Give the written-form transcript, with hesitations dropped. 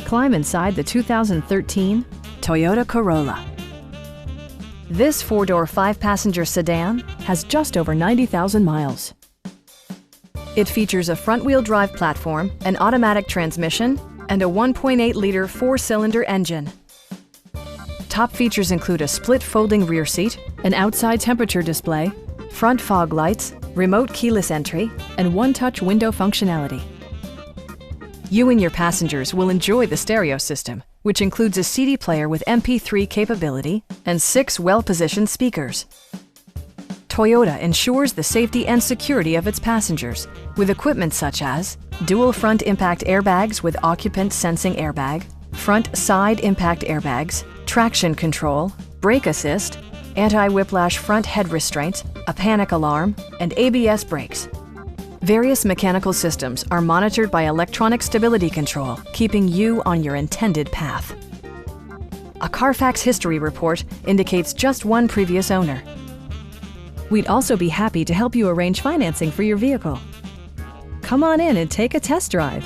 Climb inside the 2013 Toyota Corolla. This four-door, five-passenger sedan has just over 90,000 miles. It features a front-wheel drive platform, an automatic transmission, and a 1.8-liter four-cylinder engine. Top features include a split folding rear seat, an outside temperature display, front fog lights, remote keyless entry, and one-touch window functionality. You and your passengers will enjoy the stereo system, which includes a CD player with MP3 capability and 6 well-positioned speakers. Toyota ensures the safety and security of its passengers with equipment such as dual front impact airbags with occupant sensing airbag, front side impact airbags, traction control, brake assist, anti-whiplash front head restraints, a panic alarm, and ABS brakes. Various mechanical systems are monitored by electronic stability control, keeping you on your intended path. A Carfax history report indicates just one previous owner. We'd also be happy to help you arrange financing for your vehicle. Come on in and take a test drive.